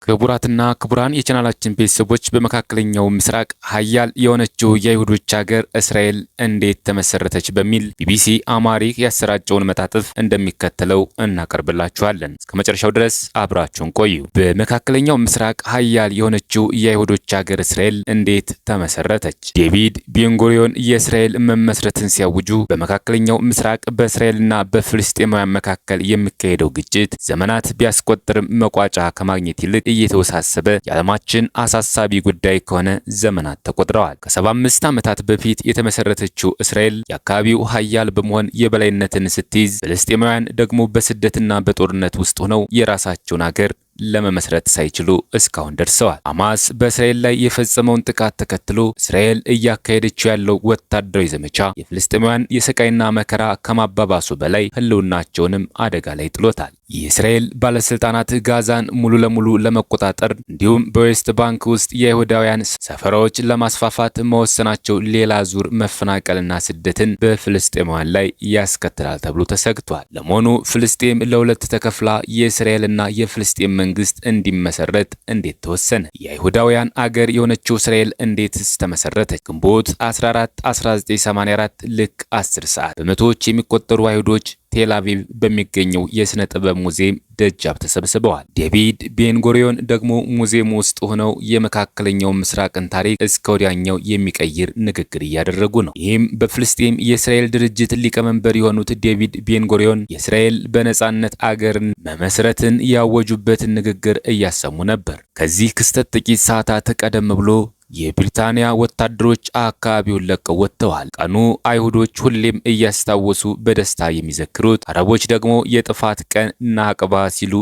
ክቡራትና ክቡራን የቻናላችን ቤተሰቦች በመካከለኛው ምስራቅ ሀያል የሆነችው የአይሁዶች ሀገር እስራኤል እንዴት ተመሰረተች በሚል ቢቢሲ አማሪክ ያሰራጨውን መጣጥፍ እንደሚከተለው እናቀርብላችኋለን። እስከ መጨረሻው ድረስ አብራችሁን ቆዩ። በመካከለኛው ምስራቅ ሀያል የሆነችው የአይሁዶች ሀገር እስራኤል እንዴት ተመሰረተች? ዴቪድ ቤንጎሪዮን የእስራኤል መመስረትን ሲያውጁ በመካከለኛው ምስራቅ በእስራኤልና በፍልስጤማውያን መካከል የሚካሄደው ግጭት ዘመናት ቢያስቆጥርም መቋጫ ከማግኘት ይልቅ እየተወሳሰበ የዓለማችን አሳሳቢ ጉዳይ ከሆነ ዘመናት ተቆጥረዋል። ከ75 ዓመታት በፊት የተመሰረተችው እስራኤል የአካባቢው ሀያል በመሆን የበላይነትን ስትይዝ፣ ፍልስጤማውያን ደግሞ በስደትና በጦርነት ውስጥ ሆነው የራሳቸውን ሀገር ለመመስረት ሳይችሉ እስካሁን ደርሰዋል። ሐማስ በእስራኤል ላይ የፈጸመውን ጥቃት ተከትሎ እስራኤል እያካሄደችው ያለው ወታደራዊ ዘመቻ የፍልስጤማውያን የስቃይና መከራ ከማባባሱ በላይ ሕልውናቸውንም አደጋ ላይ ጥሎታል። የእስራኤል ባለስልጣናት ጋዛን ሙሉ ለሙሉ ለመቆጣጠር እንዲሁም በዌስት ባንክ ውስጥ የይሁዳውያን ሰፈራዎች ለማስፋፋት መወሰናቸው ሌላ ዙር መፈናቀልና ስደትን በፍልስጤማውያን ላይ ያስከትላል ተብሎ ተሰግቷል። ለመሆኑ ፍልስጤም ለሁለት ተከፍላ የእስራኤልና የፍልስጤም መንግስት እንዲመሰረት እንዴት ተወሰነ? የአይሁዳውያን አገር የሆነችው እስራኤል እንዴትስ ተመሰረተች? ግንቦት 14 1984 ልክ 10 ሰዓት በመቶዎች የሚቆጠሩ አይሁዶች ቴል አቪቭ በሚገኘው የሥነ ጥበብ ሙዚየም ደጃፍ ተሰብስበዋል። ዴቪድ ቤንጎሪዮን ደግሞ ሙዚየም ውስጥ ሆነው የመካከለኛው ምስራቅን ታሪክ እስከ ወዲያኛው የሚቀይር ንግግር እያደረጉ ነው። ይህም በፍልስጤም የእስራኤል ድርጅት ሊቀመንበር የሆኑት ዴቪድ ቤንጎሪዮን የእስራኤል በነጻነት አገርን መመስረትን ያወጁበትን ንግግር እያሰሙ ነበር። ከዚህ ክስተት ጥቂት ሰዓታት ቀደም ብሎ የብሪታንያ ወታደሮች አካባቢውን ለቀው ወጥተዋል። ቀኑ አይሁዶች ሁሌም እያስታወሱ በደስታ የሚዘክሩት፣ አረቦች ደግሞ የጥፋት ቀን ናቅባ ሲሉ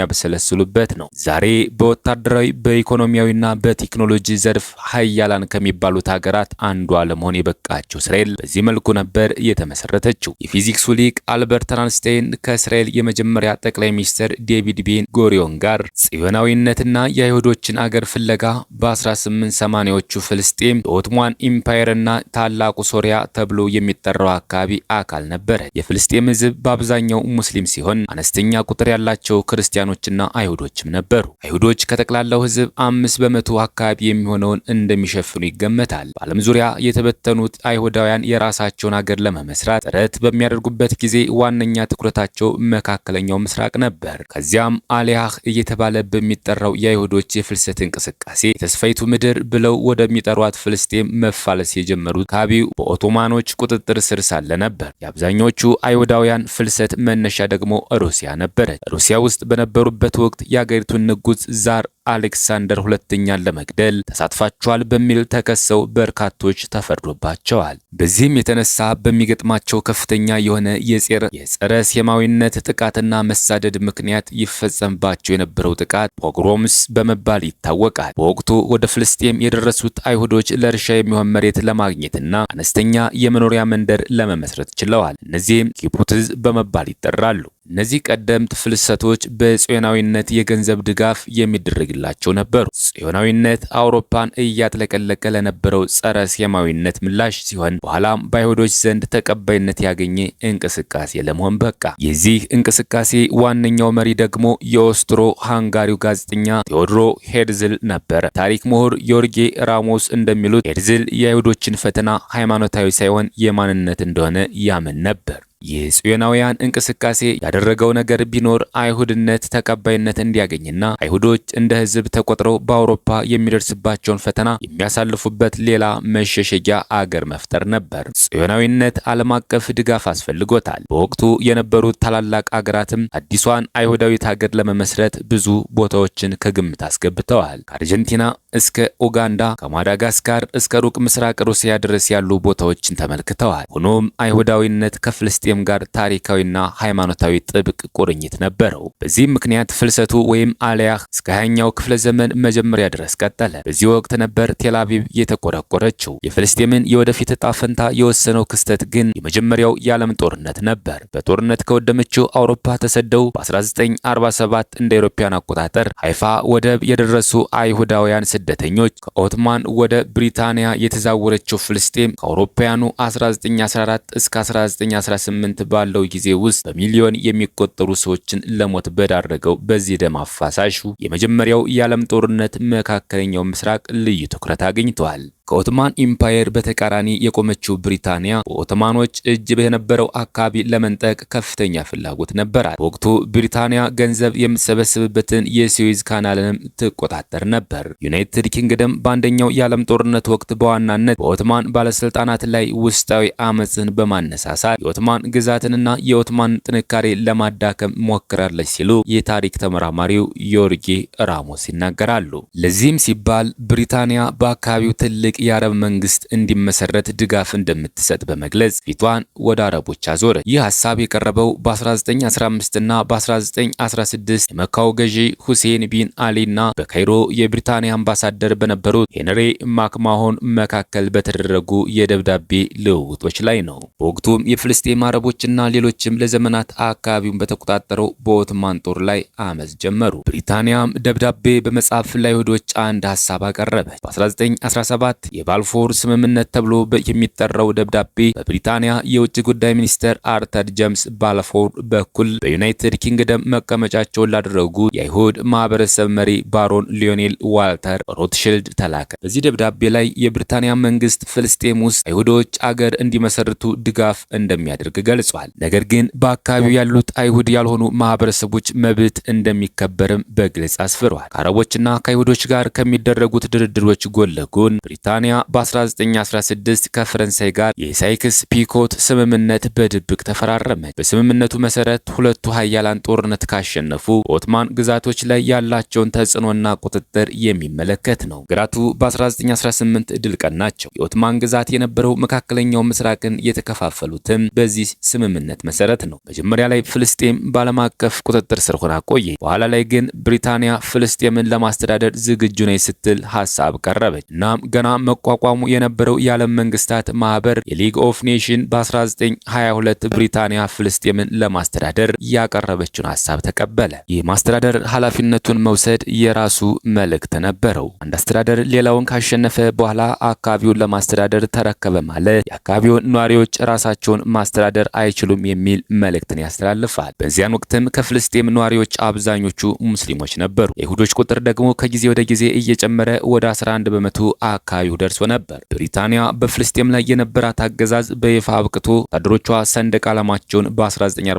የሚያብሰለስሉበት ነው። ዛሬ በወታደራዊ በኢኮኖሚያዊና በቴክኖሎጂ ዘርፍ ሀያላን ከሚባሉት ሀገራት አንዷ ለመሆን የበቃቸው እስራኤል በዚህ መልኩ ነበር የተመሰረተችው። የፊዚክሱ ሊቅ አልበርት አንስታይን ከእስራኤል የመጀመሪያ ጠቅላይ ሚኒስትር ዴቪድ ቤን ጎሪዮን ጋር ጽዮናዊነትና የአይሁዶችን አገር ፍለጋ በ18 ሰማኒያዎቹ ፍልስጤም የኦቶማን ኢምፓየርና ታላቁ ሶሪያ ተብሎ የሚጠራው አካባቢ አካል ነበረ። የፍልስጤም ሕዝብ በአብዛኛው ሙስሊም ሲሆን አነስተኛ ቁጥር ያላቸው ክርስቲያኖችና አይሁዶችም ነበሩ። አይሁዶች ከጠቅላላው ሕዝብ 5% አካባቢ የሚሆነውን እንደሚሸፍኑ ይገመታል። በዓለም ዙሪያ የተበተኑት አይሁዳውያን የራሳቸውን ሀገር ለመመስራት ጥረት በሚያደርጉበት ጊዜ ዋነኛ ትኩረታቸው መካከለኛው ምስራቅ ነበር። ከዚያም አሊያህ እየተባለ በሚጠራው የአይሁዶች የፍልሰት እንቅስቃሴ የተስፋይቱ ምድር ብለው ወደሚጠሯት ፍልስጤም መፋለስ የጀመሩት አካባቢው በኦቶማኖች ቁጥጥር ስር ሳለ ነበር። የአብዛኞቹ አይሁዳውያን ፍልሰት መነሻ ደግሞ ሩሲያ ነበረች። ሩሲያ ውስጥ በነበሩበት ወቅት የአገሪቱን ንጉሥ ዛር አሌክሳንደር ሁለተኛን ለመግደል ተሳትፋቸዋል በሚል ተከሰው በርካቶች ተፈርዶባቸዋል። በዚህም የተነሳ በሚገጥማቸው ከፍተኛ የሆነ የጸረ ሴማዊነት ጥቃትና መሳደድ ምክንያት ይፈጸምባቸው የነበረው ጥቃት ፖግሮምስ በመባል ይታወቃል። በወቅቱ ወደ ፍልስጤም የደረሱት አይሁዶች ለእርሻ የሚሆን መሬት ለማግኘትና አነስተኛ የመኖሪያ መንደር ለመመስረት ችለዋል። እነዚህም ኪቡትዝ በመባል ይጠራሉ። እነዚህ ቀደምት ፍልሰቶች በጽዮናዊነት የገንዘብ ድጋፍ የሚደረግላቸው ነበሩ። ጽዮናዊነት አውሮፓን እያጥለቀለቀ ለነበረው ጸረ ሴማዊነት ምላሽ ሲሆን በኋላም በአይሁዶች ዘንድ ተቀባይነት ያገኘ እንቅስቃሴ ለመሆን በቃ። የዚህ እንቅስቃሴ ዋነኛው መሪ ደግሞ የኦስትሮ ሃንጋሪው ጋዜጠኛ ቴዎድሮ ሄርዝል ነበረ። ታሪክ ምሁር ዮርጌ ራሞስ እንደሚሉት ሄርዝል የአይሁዶችን ፈተና ሃይማኖታዊ ሳይሆን የማንነት እንደሆነ ያምን ነበር። የጽዮናውያን እንቅስቃሴ ያደረገው ነገር ቢኖር አይሁድነት ተቀባይነት እንዲያገኝና አይሁዶች እንደ ሕዝብ ተቆጥረው በአውሮፓ የሚደርስባቸውን ፈተና የሚያሳልፉበት ሌላ መሸሸጊያ አገር መፍጠር ነበር። ጽዮናዊነት ዓለም አቀፍ ድጋፍ አስፈልጎታል። በወቅቱ የነበሩት ታላላቅ አገራትም አዲሷን አይሁዳዊት ሀገር ለመመስረት ብዙ ቦታዎችን ከግምት አስገብተዋል። ከአርጀንቲና እስከ ኡጋንዳ፣ ከማዳጋስካር እስከ ሩቅ ምስራቅ ሩሲያ ድረስ ያሉ ቦታዎችን ተመልክተዋል። ሆኖም አይሁዳዊነት ከፍልስጤም ጋር ታሪካዊና ሃይማኖታዊ ጥብቅ ቁርኝት ነበረው። በዚህም ምክንያት ፍልሰቱ ወይም አሊያህ እስከ 20ኛው ክፍለ ዘመን መጀመሪያ ድረስ ቀጠለ። በዚህ ወቅት ነበር ቴል አቪቭ የተቆረቆረችው። የፍልስጤምን የወደፊት ዕጣ ፈንታ የወሰነው ክስተት ግን የመጀመሪያው የዓለም ጦርነት ነበር። በጦርነት ከወደመችው አውሮፓ ተሰደው በ1947 እንደ አውሮፓውያን አቆጣጠር ሃይፋ ወደብ የደረሱ አይሁዳውያን ስደተኞች ከኦቶማን ወደ ብሪታንያ የተዛወረችው ፍልስጤም ከአውሮፓውያኑ 1914 እስከ 1918 ባለው ጊዜ ውስጥ በሚሊዮን የሚቆጠሩ ሰዎችን ለሞት በዳረገው በዚህ ደም አፋሳሹ የመጀመሪያው የዓለም ጦርነት መካከለኛው ምስራቅ ልዩ ትኩረት አግኝቷል። ከኦቶማን ኢምፓየር በተቃራኒ የቆመችው ብሪታንያ በኦቶማኖች እጅ በነበረው አካባቢ ለመንጠቅ ከፍተኛ ፍላጎት ነበራት። በወቅቱ ብሪታንያ ገንዘብ የምትሰበስብበትን የስዌዝ ካናልንም ትቆጣጠር ነበር። ዩናይትድ ኪንግደም በአንደኛው የዓለም ጦርነት ወቅት በዋናነት በኦቶማን ባለስልጣናት ላይ ውስጣዊ አመፅን በማነሳሳት የኦቶማን ግዛትንና የኦቶማን ጥንካሬ ለማዳከም ሞክራለች ሲሉ የታሪክ ተመራማሪው ዮርጌ ራሞስ ይናገራሉ። ለዚህም ሲባል ብሪታንያ በአካባቢው ትልቅ የአረብ መንግስት እንዲመሰረት ድጋፍ እንደምትሰጥ በመግለጽ ፊቷን ወደ አረቦች አዞረች። ይህ ሐሳብ የቀረበው በ1915 እና በ1916 የመካው ገዢ ሁሴን ቢን አሊ እና በካይሮ የብሪታንያ አምባሳደር በነበሩት ሄንሪ ማክማሆን መካከል በተደረጉ የደብዳቤ ልውውጦች ላይ ነው። በወቅቱም የፍልስጤም አረቦችና ሌሎችም ለዘመናት አካባቢውን በተቆጣጠረው በኦቶማን ጦር ላይ አመጽ ጀመሩ። ብሪታንያም ደብዳቤ በመጻፍ ለአይሁዶች አንድ ሐሳብ አቀረበች። በ1917 የባልፎር ስምምነት ተብሎ የሚጠራው ደብዳቤ በብሪታንያ የውጭ ጉዳይ ሚኒስትር አርተር ጄምስ ባልፎር በኩል በዩናይትድ ኪንግደም መቀመጫቸውን ላደረጉ የአይሁድ ማህበረሰብ መሪ ባሮን ሊዮኔል ዋልተር ሮትሺልድ ተላከ። በዚህ ደብዳቤ ላይ የብሪታንያ መንግስት ፍልስጤም ውስጥ አይሁዶች አገር እንዲመሰርቱ ድጋፍ እንደሚያደርግ ገልጿል። ነገር ግን በአካባቢው ያሉት አይሁድ ያልሆኑ ማህበረሰቦች መብት እንደሚከበርም በግልጽ አስፍሯል። ከአረቦችና ከአይሁዶች ጋር ከሚደረጉት ድርድሮች ጎን ለጎን ብሪታንያ በ1916 ከፈረንሳይ ጋር የሳይክስ ፒኮት ስምምነት በድብቅ ተፈራረመች። በስምምነቱ መሰረት ሁለቱ ሀያላን ጦርነት ካሸነፉ በኦቶማን ግዛቶች ላይ ያላቸውን ተጽዕኖና ቁጥጥር የሚመለከት ነው። ግዛቱ በ1918 ድል ቀናቸው። የኦቶማን ግዛት የነበረው መካከለኛው ምስራቅን የተከፋፈሉትም በዚህ ስምምነት መሰረት ነው። መጀመሪያ ላይ ፍልስጤም በዓለም አቀፍ ቁጥጥር ስር ሆና ቆየች። በኋላ ላይ ግን ብሪታንያ ፍልስጤምን ለማስተዳደር ዝግጁ ነኝ ስትል ሀሳብ ቀረበች። እናም ገና መቋቋሙ የነበረው የዓለም መንግስታት ማህበር የሊግ ኦፍ ኔሽን በ1922 ብሪታንያ ፍልስጤምን ለማስተዳደር ያቀረበችውን ሀሳብ ተቀበለ። ይህ ማስተዳደር ኃላፊነቱን መውሰድ የራሱ መልእክት ነበረው። አንድ አስተዳደር ሌላውን ካሸነፈ በኋላ አካባቢውን ለማስተዳደር ተረከበ ማለት የአካባቢውን ነዋሪዎች ራሳቸውን ማስተዳደር አይችሉም የሚል መልእክትን ያስተላልፋል። በዚያን ወቅትም ከፍልስጤም ነዋሪዎች አብዛኞቹ ሙስሊሞች ነበሩ። የይሁዶች ቁጥር ደግሞ ከጊዜ ወደ ጊዜ እየጨመረ ወደ 11 በመቶ አካባቢው ደርሶ ነበር። ብሪታንያ በፍልስጤም ላይ የነበራት አገዛዝ በይፋ አብቅቶ ወታደሮቿ ሰንደቅ ዓላማቸውን በ1948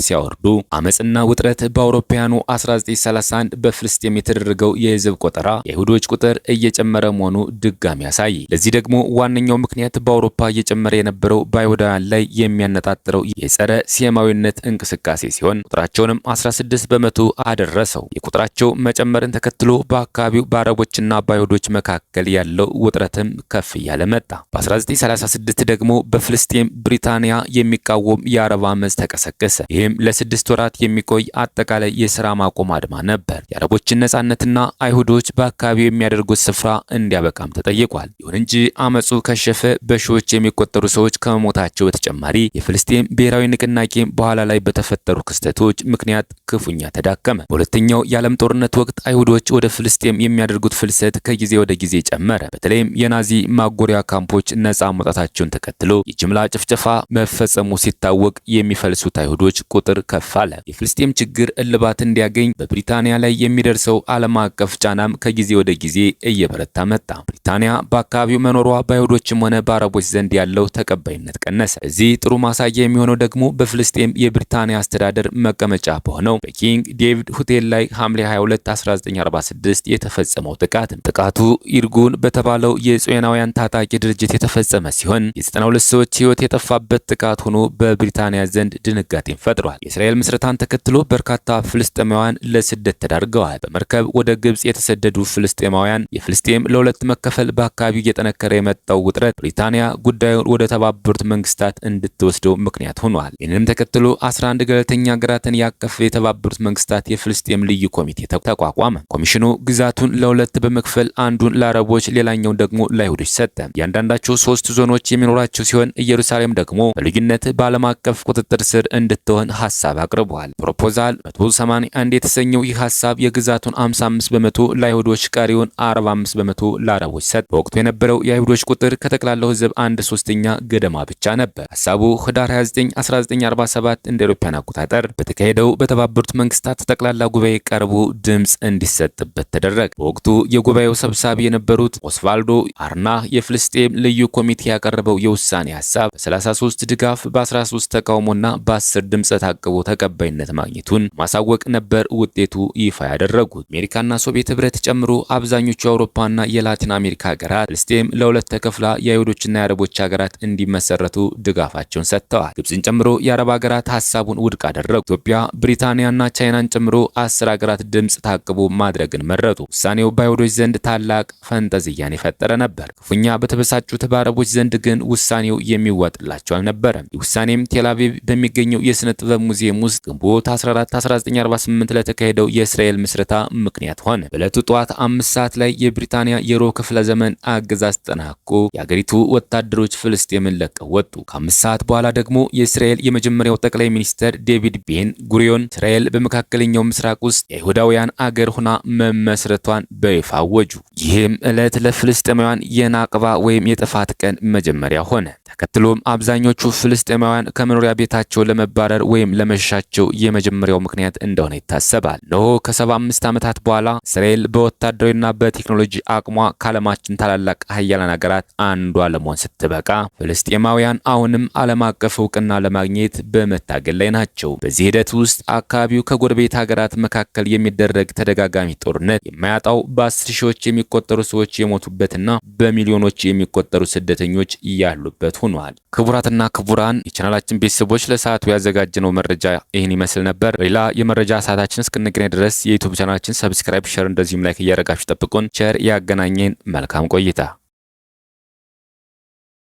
ሲያወርዱ አመጽና ውጥረት በአውሮፓውያኑ 1931 በፍልስጤም የተደረገው የህዝብ ቆጠራ የይሁዶች ቁጥር እየጨመረ መሆኑ ድጋሚ ያሳይ። ለዚህ ደግሞ ዋነኛው ምክንያት በአውሮፓ እየጨመረ የነበረው በአይሁዳውያን ላይ የሚያነጣጥረው የጸረ ሴማዊነት እንቅስቃሴ ሲሆን ቁጥራቸውንም 16 በመቶ አደረሰው። የቁጥራቸው መጨመርን ተከትሎ በአካባቢው በአረቦችና በአይሁዶች መካከል ያለው ውጥረትም ከፍ እያለ መጣ። በ1936 ደግሞ በፍልስጤም ብሪታንያ የሚቃወም የአረብ አመጽ ተቀሰቀሰ። ይህም ለ6 ወራት የሚቆይ አጠቃላይ የሥራ ማቆም አድማ ነበር። የአረቦችን ነጻነትና አይሁዶች በአካባቢው የሚያደርጉት ስፍራ እንዲያበቃም ተጠይቋል። ይሁን እንጂ አመጹ ከሸፈ። በሺዎች የሚቆጠሩ ሰዎች ከመሞታቸው በተጨማሪ የፍልስጤም ብሔራዊ ንቅናቄ በኋላ ላይ በተፈጠሩ ክስተቶች ምክንያት ክፉኛ ተዳከመ። በሁለተኛው የዓለም ጦርነት ወቅት አይሁዶች ወደ ፍልስጤም የሚያደርጉት ፍልሰት ከጊዜ ወደ ጊዜ ጨመረ። በተለይም የናዚ ማጎሪያ ካምፖች ነጻ መውጣታቸውን ተከትሎ የጅምላ ጭፍጨፋ መፈጸሙ ሲታወቅ የሚፈልሱት አይሁዶች ቁጥር ከፍ አለ። የፍልስጤም ችግር እልባት እንዲያገኝ በብሪታንያ ላይ የሚደርሰው ዓለም አቀፍ ጫናም ከጊዜ ወደ ጊዜ እየበረታ መጣ። ብሪታንያ በአካባቢው መኖሯ በአይሁዶችም ሆነ በአረቦች ዘንድ ያለው ተቀባይነት ቀነሰ። እዚህ ጥሩ ማሳያ የሚሆነው ደግሞ በፍልስጤም የብሪታንያ አስተዳደር መቀመጫ በሆነው በኪንግ ዴቪድ ሆቴል ላይ ሐምሌ 22 1946 የተፈጸመው ጥቃቱ ኢርጉን በተባለው የጽዮናውያን ታጣቂ ድርጅት የተፈጸመ ሲሆን የ92 ሰዎች ሕይወት የጠፋበት ጥቃት ሆኖ በብሪታንያ ዘንድ ድንጋጤን ፈጥሯል። የእስራኤል ምስረታን ተከትሎ በርካታ ፍልስጤማውያን ለስደት ተዳርገዋል። በመርከብ ወደ ግብጽ የተሰደዱ ፍልስጤማውያን የፍልስጤም ለሁለት መከፈል በአካባቢው እየጠነከረ የመጣው ውጥረት ብሪታንያ ጉዳዩን ወደ ተባበሩት መንግስታት እንድትወስደው ምክንያት ሆኗል። ይህንም ተከትሎ 11 ገለልተኛ ሀገራትን ያቀፈ የተባበሩት መንግስታት የፍልስጤም ልዩ ኮሚቴ ተቋቋመ። ኮሚሽኑ ግዛቱን ለሁለት በመክፈል አንዱን ለአረቦች ሌላኛውን ደግሞ ደግሞ ለአይሁዶች ሰጠ። እያንዳንዳቸው 3 ዞኖች የሚኖራቸው ሲሆን ኢየሩሳሌም ደግሞ በልዩነት በዓለም አቀፍ ቁጥጥር ስር እንድትሆን ሀሳብ አቅርበዋል። ፕሮፖዛል 181 የተሰኘው ይህ ሀሳብ የግዛቱን 55 በመቶ ለአይሁዶች፣ ቀሪውን 45 በመቶ ለአረቦች ሰጠ። በወቅቱ የነበረው የአይሁዶች ቁጥር ከጠቅላላው ሕዝብ 1/3 ገደማ ብቻ ነበር። ሀሳቡ ህዳር 29 1947 እንደ አውሮፓውያን አቆጣጠር በተካሄደው በተባበሩት መንግስታት ጠቅላላ ጉባኤ ቀርቦ ድምፅ እንዲሰጥበት ተደረገ። በወቅቱ የጉባኤው ሰብሳቢ የነበሩት ኦስቫልዶ አርናህ የፍልስጤም ልዩ ኮሚቴ ያቀረበው የውሳኔ ሀሳብ በ33 ድጋፍ፣ በ13 ተቃውሞና በ10 ድምፅ ታቅቦ ተቀባይነት ማግኘቱን ማሳወቅ ነበር ውጤቱ ይፋ ያደረጉት። አሜሪካና ሶቪየት ህብረት ጨምሮ አብዛኞቹ የአውሮፓና የላቲን አሜሪካ ሀገራት ፍልስጤም ለሁለት ተከፍላ የአይሁዶችና የአረቦች ሀገራት እንዲመሰረቱ ድጋፋቸውን ሰጥተዋል። ግብፅን ጨምሮ የአረብ ሀገራት ሀሳቡን ውድቅ አደረጉ። ኢትዮጵያ፣ ብሪታንያና ቻይናን ጨምሮ 10 ሀገራት ድምፅ ታቅቦ ማድረግን መረጡ። ውሳኔው በአይሁዶች ዘንድ ታላቅ ፈንጠዝያን የፈጠረ ነበር። ክፉኛ በተበሳጩት በአረቦች ዘንድ ግን ውሳኔው የሚዋጥላቸው አልነበረም። ውሳኔም ቴልአቪቭ በሚገኘው የስነ ጥበብ ሙዚየም ውስጥ ግንቦት 14 1948 ለተካሄደው የእስራኤል ምስረታ ምክንያት ሆነ። በዕለቱ ጠዋት 5 ሰዓት ላይ የብሪታንያ የሩብ ክፍለ ዘመን አገዛዝ ተጠናቆ የአገሪቱ ወታደሮች ፍልስጤምን ለቀው ወጡ። ከ5 ሰዓት በኋላ ደግሞ የእስራኤል የመጀመሪያው ጠቅላይ ሚኒስትር ዴቪድ ቤን ጉሪዮን እስራኤል በመካከለኛው ምስራቅ ውስጥ የአይሁዳውያን አገር ሆና መመስረቷን በይፋ አወጁ። ይህም ዕለት ለፍልስጤማውያን የናቅባ ወይም የጥፋት ቀን መጀመሪያ ሆነ። ተከትሎም አብዛኞቹ ፍልስጤማውያን ከመኖሪያ ቤታቸው ለመባረር ወይም ለመሸሻቸው የመጀመሪያው ምክንያት እንደሆነ ይታሰባል። እነሆ ከ75 ዓመታት በኋላ እስራኤል በወታደራዊና በቴክኖሎጂ አቅሟ ከዓለማችን ታላላቅ ሀያላን ሀገራት አንዷ ለመሆን ስትበቃ ፍልስጤማውያን አሁንም ዓለም አቀፍ እውቅና ለማግኘት በመታገል ላይ ናቸው። በዚህ ሂደት ውስጥ አካባቢው ከጎረቤት ሀገራት መካከል የሚደረግ ተደጋጋሚ ጦርነት የማያጣው በ10 ሺዎች የሚቆጠሩ ሰዎች የሞቱበትና በሚሊዮኖች የሚቆጠሩ ስደተኞች ያሉበት ሆኗል። ክቡራትና ክቡራን የቻናላችን ቤተሰቦች ለሰዓቱ ያዘጋጀነው መረጃ ይህን ይመስል ነበር። ሌላ የመረጃ ሰዓታችን እስክንገናኝ ድረስ የዩቲዩብ ቻናላችን ሰብስክራይብ፣ ሼር እንደዚሁም ላይክ እያደረጋችሁ ጠብቁን። ቸር ያገናኘን። መልካም ቆይታ